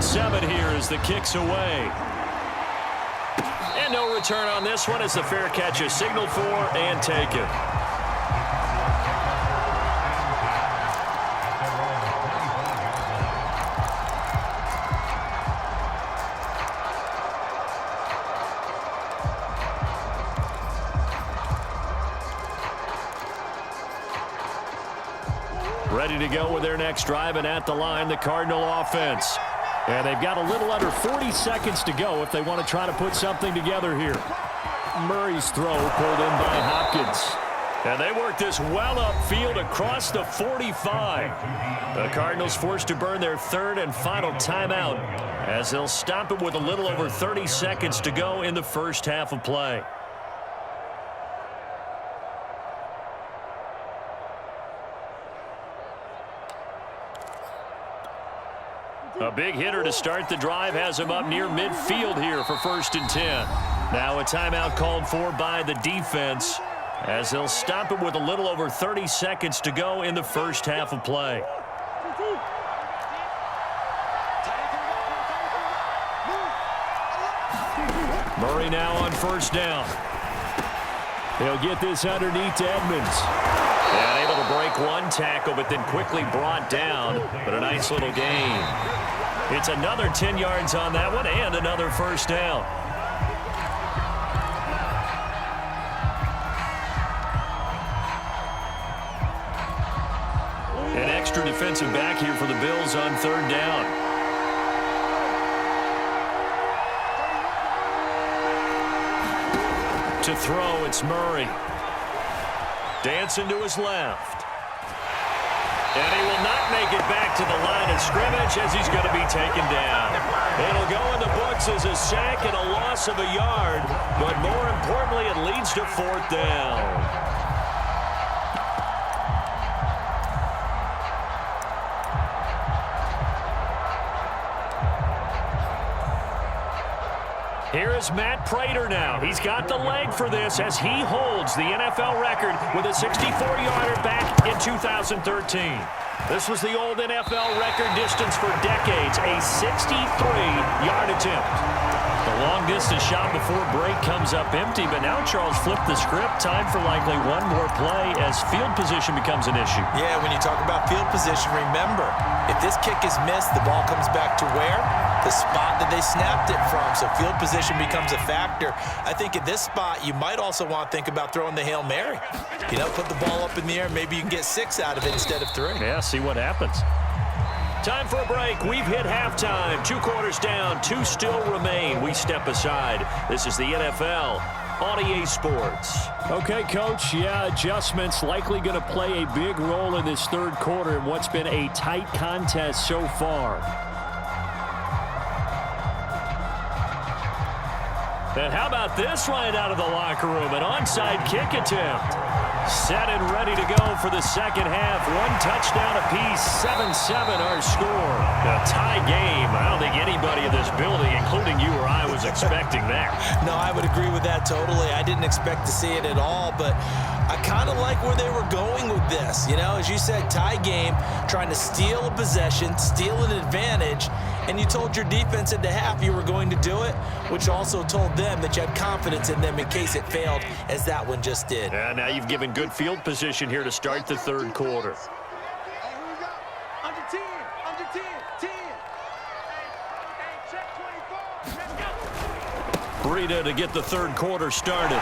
7 here as the kick's away. And no return on this one as the fair catch is signaled for and taken. Ready to go with their next drive, and at the line, the Cardinal offense. And they've got a little under 40 seconds to go if they want to try to put something together here. Murray's throw pulled in by Hopkins. And they work this well upfield across the 45. The Cardinals forced to burn their third and final timeout as they'll stop it with a little over 30 seconds to go in the first half of play. A big hitter to start the drive has him up near midfield here for 1st and 10. Now a timeout called for by the defense as they'll stop it with a little over 30 seconds to go in the first half of play. Murray now on 1st down. He'll get this underneath to Edmonds. And able to break one tackle, but then quickly brought down. But a nice little gain. It's another 10 yards on that one and another 1st down. An extra defensive back here for the Bills on 3rd down. To throw, it's Murray. Dancing to his left. And he will not make it back to the line of scrimmage as he's going to be taken down. It'll go in the books as a sack and a loss of a yard, but more importantly, it leads to 4th down. Here is Matt Prater now. He's got the leg for this as he holds the NFL record with a 64-yarder back in 2013. This was the old NFL record distance for decades, a 63-yard attempt. The long-distance shot before break comes up empty, but now Charles flipped the script. Time for likely one more play as field position becomes an issue. Yeah, when you talk about field position, remember, if this kick is missed, the ball comes back to where? The spot that they snapped it from, so field position becomes a factor. I think at this spot, you might also want to think about throwing the Hail Mary. You know, put the ball up in the air. Maybe you can get 6 out of it instead of 3. Yeah, see what happens. Time for a break. We've hit halftime. 2 quarters down. 2 still remain. We step aside. This is the NFL on EA Sports. Okay, Coach. Yeah, adjustments likely going to play a big role in this 3rd quarter in what's been a tight contest so far. And how about this right out of the locker room? An onside kick attempt. Set and ready to go for the second half. 1 touchdown apiece, 7-7 our score. A tie game. I don't think anybody in this building, including you or I, was expecting that. No, I would agree with that totally. I didn't expect to see it at all, but I kind of like where they were going with this. You know, as you said, tie game, trying to steal a possession, steal an advantage, and you told your defense at the half you were going to do it, which also told them that you had confidence in them in case it failed, as that one just did. And now you've given good field position here to start the 3rd quarter. Under 10, under 10, 10. Check 24. Breida to get the 3rd quarter started.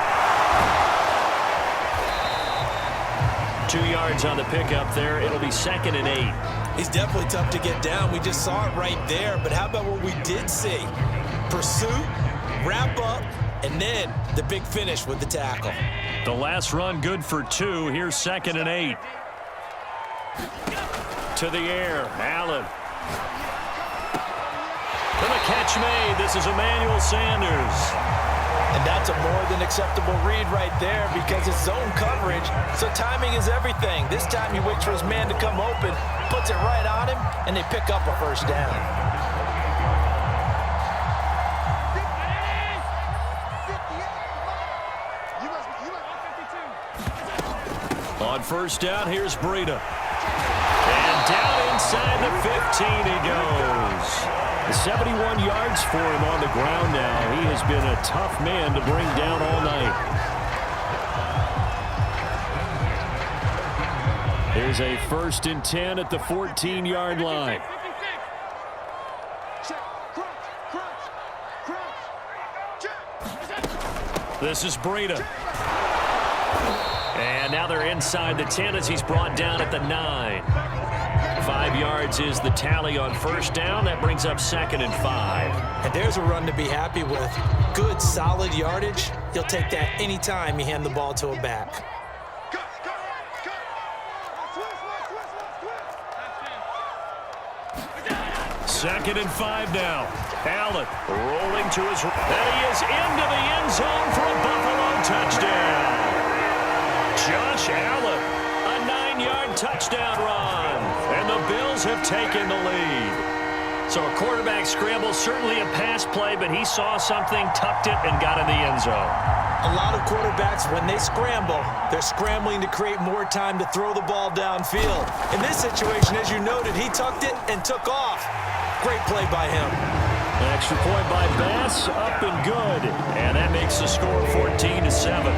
2 yards on the pickup there. It'll be 2nd and 8. He's definitely tough to get down. We just saw it right there. But how about what we did see? Pursuit, wrap up, and then the big finish with the tackle. The last run good for 2. Here's 2nd and 8. To the air. Allen. And the catch made. This is Emmanuel Sanders. And that's a more than acceptable read right there because it's zone coverage, so timing is everything. This time he waits for his man to come open, puts it right on him, and they pick up a 1st down. On 1st down, here's Breida. And down inside the 15 he goes. 71 yards for him on the ground now. He has been a tough man to bring down all night. Here's a 1st and 10 at the 14-yard line. This is Breida. And now they're inside the 10 as he's brought down at the 9. 5 yards is the tally on 1st down. That brings up 2nd and 5. And there's a run to be happy with. Good, solid yardage. He'll take that anytime you hand the ball to a back. 2nd and 5 now. Allen rolling to his right. And he is into the end zone for a Buffalo touchdown. Josh Allen, a 9-yard touchdown run. And the Bills have taken the lead. So a quarterback scramble, certainly a pass play, but he saw something, tucked it, and got in the end zone. A lot of quarterbacks, when they scramble, they're scrambling to create more time to throw the ball downfield. In this situation, as you noted, he tucked it and took off. Great play by him. An extra point by Bass, up and good. And that makes the score 14-7.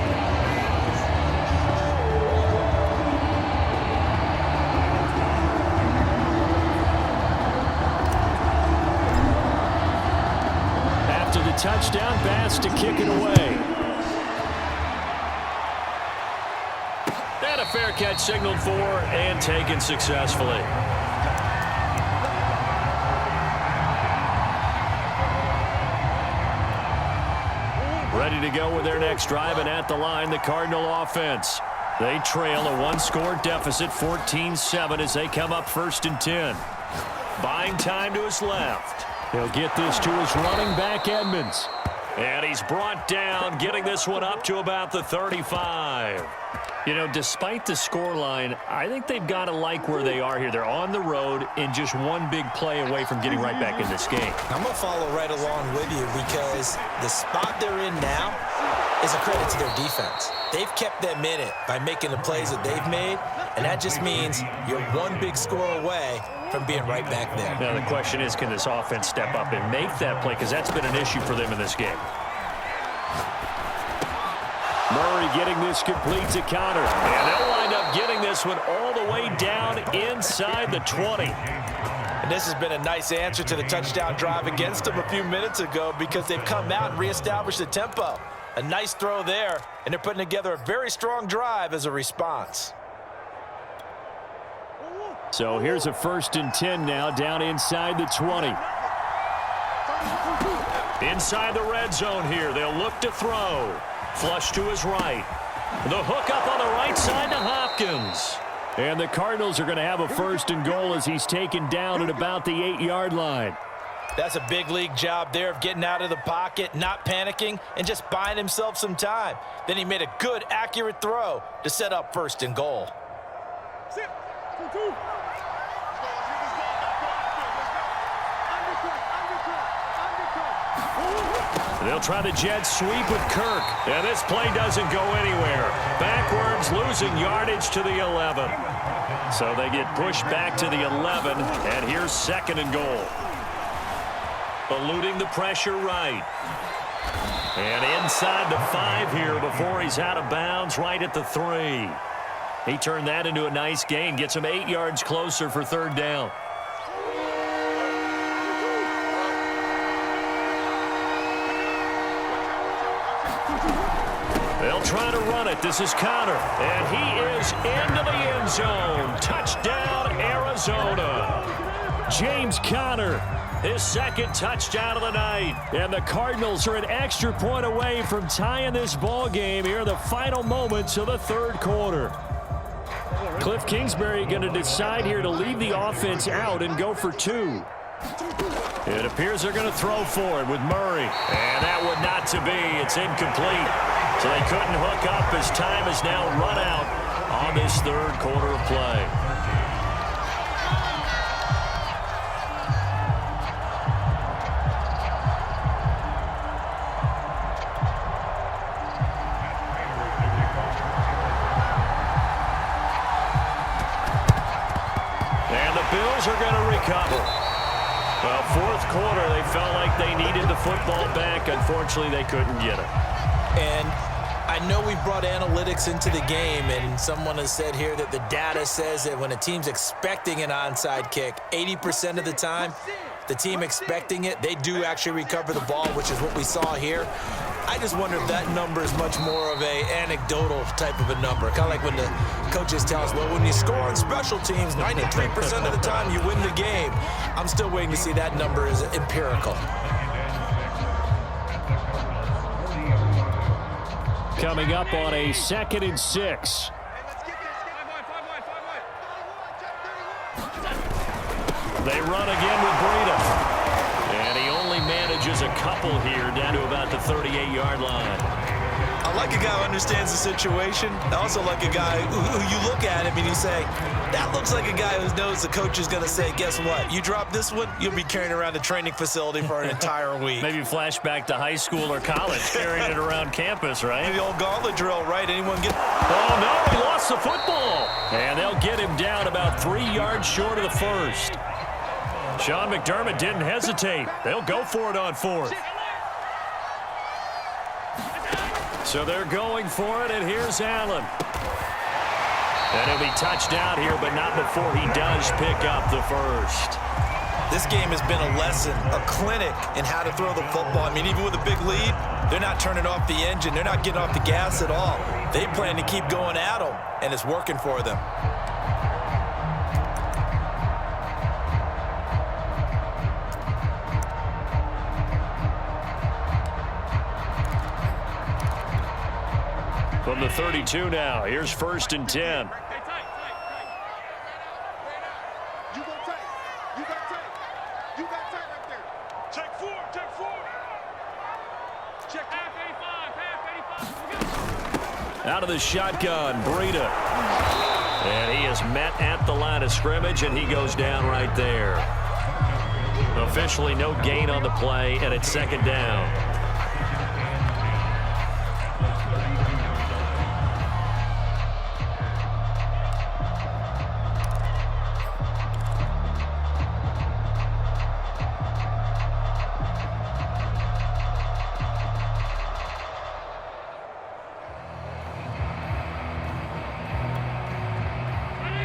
After the touchdown, Bass to kick it away. And a fair catch signaled for and taken successfully. Ready to go with their next drive, and at the line, the Cardinal offense. They trail a 1-score deficit, 14-7, as they come up 1st and 10. Buying time to his left. He'll get this to his running back, Edmonds. And he's brought down, getting this one up to about the 35. You know, despite the scoreline, I think they've got to like where they are here. They're on the road and just one big play away from getting right back in this game. I'm going to follow right along with you because the spot they're in now is a credit to their defense. They've kept them in it by making the plays that they've made, and that just means you're one big score away from being right back there. Now the question is, can this offense step up and make that play? Because that's been an issue for them in this game. Murray getting this complete to Connor. And they'll wind up getting this one all the way down inside the 20. And this has been a nice answer to the touchdown drive against them a few minutes ago because they've come out and reestablished the tempo. A nice throw there, and they're putting together a very strong drive as a response. So here's a 1st and 10 now, down inside the 20. Inside the red zone here, they'll look to throw. Flush to his right. The hook up on the right side to Hopkins. And the Cardinals are going to have a 1st and goal as he's taken down at about the 8-yard line. That's a big league job there of getting out of the pocket, not panicking, and just buying himself some time. Then he made a good, accurate throw to set up 1st and goal. They'll try the jet sweep with Kirk. And this play doesn't go anywhere. Backwards, losing yardage to the 11. So they get pushed back to the 11. And here's 2nd and goal. Eluding the pressure right. And inside the 5 here before he's out of bounds right at the 3. He turned that into a nice gain. Gets him 8 yards closer for 3rd down. They'll try to run it. This is Connor. And he is into the end zone. Touchdown, Arizona. James Conner, his 2nd touchdown of the night. And the Cardinals are an extra point away from tying this ball game here in the final moments of the 3rd quarter. Cliff Kingsbury going to decide here to leave the offense out and go for 2. It appears they're going to throw for it with Murray. And that would not to be. It's incomplete. So they couldn't hook up as time is now run out on this 3rd quarter of play. And the Bills are going to recover. Well, Fourth quarter, they felt like they needed the football back. Unfortunately, they couldn't get it. And I know we brought analytics into the game, and someone has said here that the data says that when a team's expecting an onside kick, 80% of the time, the team expecting it, they do actually recover the ball, which is what we saw here. I just wonder if that number is much more of a anecdotal type of a number. Kind of like when the coaches tell us, well, when you score on special teams, 93% of the time you win the game. I'm still waiting to see that number is empirical. Coming up on a 2nd and 6. They run again with Breida. And he only manages a couple here down to about the 38-yard line. I like a guy who understands the situation. I also like a guy who you look at him and you say, that looks like a guy who knows the coach is going to say, guess what? You drop this one, you'll be carrying around the training facility for an entire week. Maybe flashback to high school or college, carrying it around campus, right? The old gauntlet drill, right? Anyone get... Oh, no, he lost the football. And they'll get him down about 3 yards short of the first. Sean McDermott didn't hesitate. They'll go for it on 4th. So they're going for it, and here's Allen. And he'll be touched out here, but not before he does pick up the first. This game has been a lesson, a clinic in how to throw the football. I mean, even with a big lead, they're not turning off the engine. They're not getting off the gas at all. They plan to keep going at them, and it's working for them. From the 32 now, here's 1st and 10. You go tight. You got tight. You got tight right there. Check 4. Check 4. Check half 85. Out of the shotgun, Breida. And he is met at the line of scrimmage, and he goes down right there. Officially no gain on the play, and it's 2nd down.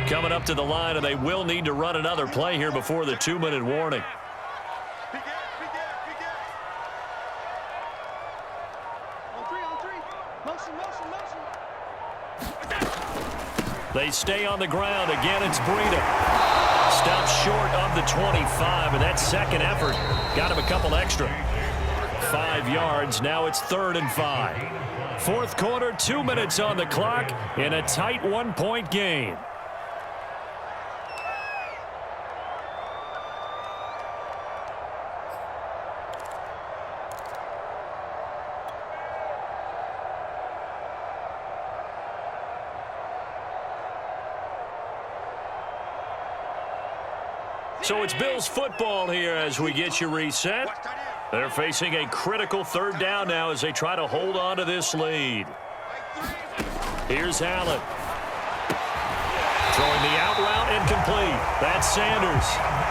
Coming up to the line, and they will need to run another play here before the 2-minute warning. They stay on the ground. Again, it's Breida. Stopped short of the 25, and that second effort got him a couple extra. 5 yards. Now it's 3rd and 5. 4th quarter, 2 minutes on the clock in a tight 1-point game. So it's Bills football here as we get you reset. They're facing a critical 3rd down now as they try to hold on to this lead. Here's Allen. Throwing the out route incomplete. That's Sanders.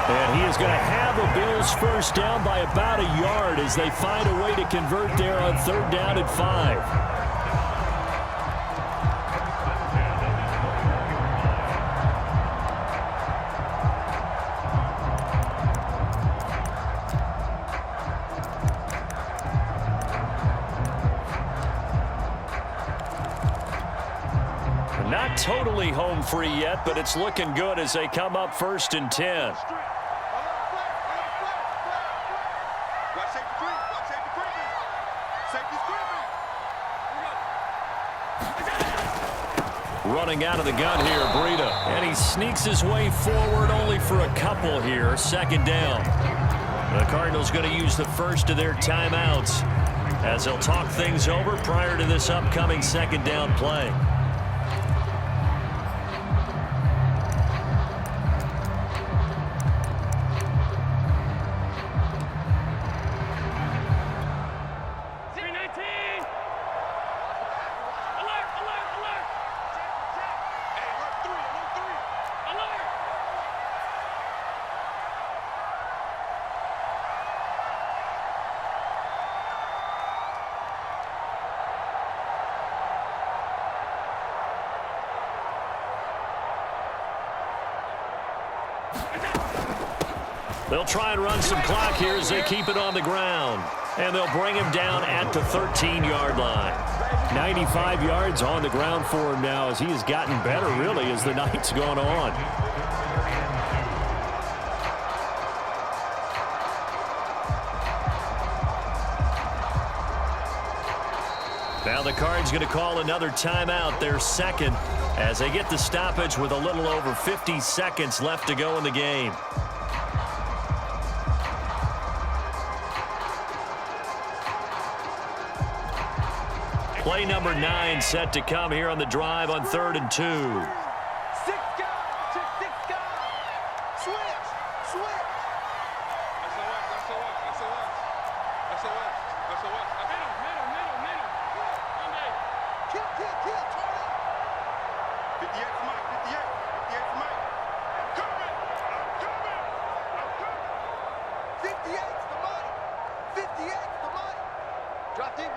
And he is going to have a Bills 1st down by about a yard as they find a way to convert there on 3rd down and 5. Not totally home free yet, but it's looking good as they come up 1st and 10. Running out of the gun here, Breida. And he sneaks his way forward only for a couple here. 2nd down. The Cardinals going to use the first of their timeouts as they'll talk things over prior to this upcoming 2nd down play. They'll try and run some clock here as they keep it on the ground. And they'll bring him down at the 13-yard line. 95 yards on the ground for him now as he has gotten better, really, as the night's gone on. Now the Cards going to call another timeout, their second, as they get the stoppage with a little over 50 seconds left to go in the game. Play number 9 set to come here on the drive on 3rd and 2. 6 guys. Check 6 guys. Switch. Switch. SOS. Middle. Kill. Turn it. 58 to Mike. 58 to Mike. I'm coming. 58 to Mike. 58 to Mike. Drop deep.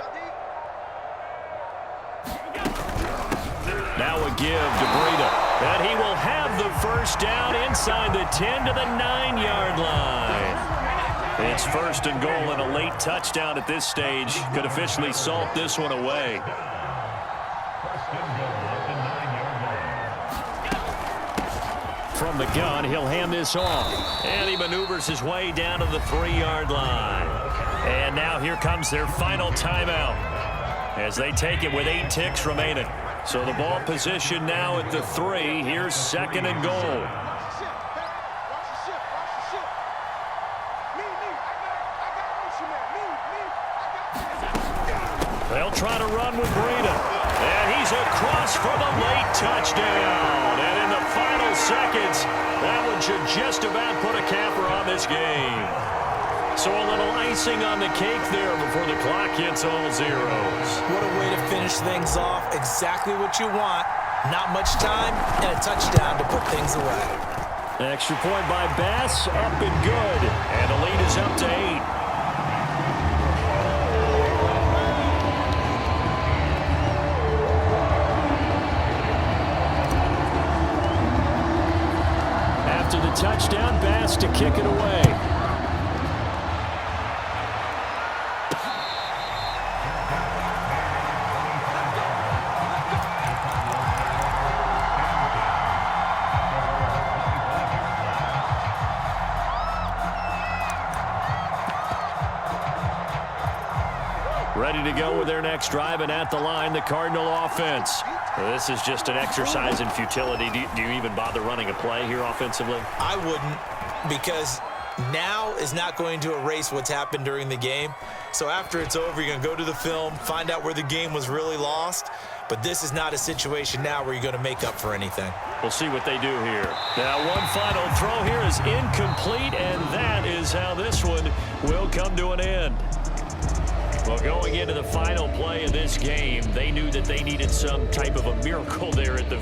Now a give to Breida. And he will have the first down inside the 10 to the 9-yard line. It's 1st and goal, and a late touchdown at this stage could officially salt this one away. From the gun, he'll hand this off. And he maneuvers his way down to the 3-yard line. And now here comes their final timeout as they take it with 8 ticks remaining. So the ball position now at the 3. Here's 2nd and goal. They'll try to run with Breida. And he's across for the late touchdown. And in the final seconds, that one should just about put a capper on this game. So a little icing on the cake there before the clock hits all zeros. What a way to finish things off. Exactly what you want. Not much time and a touchdown to put things away. Extra point by Bass, up and good. And the lead is up to 8. After the touchdown, Bass to kick it away. Ready to go with their next drive, and at the line, the Cardinal offense. This is just an exercise in futility. Do you even bother running a play here offensively? I wouldn't, because now is not going to erase what's happened during the game. So after it's over, you're going to go to the film, find out where the game was really lost. But this is not a situation now where you're going to make up for anything. We'll see what they do here. Now, one final throw here is incomplete, and that is how this one will come to an end. Well, going into the final play of this game, they knew that they needed some type of a miracle there at the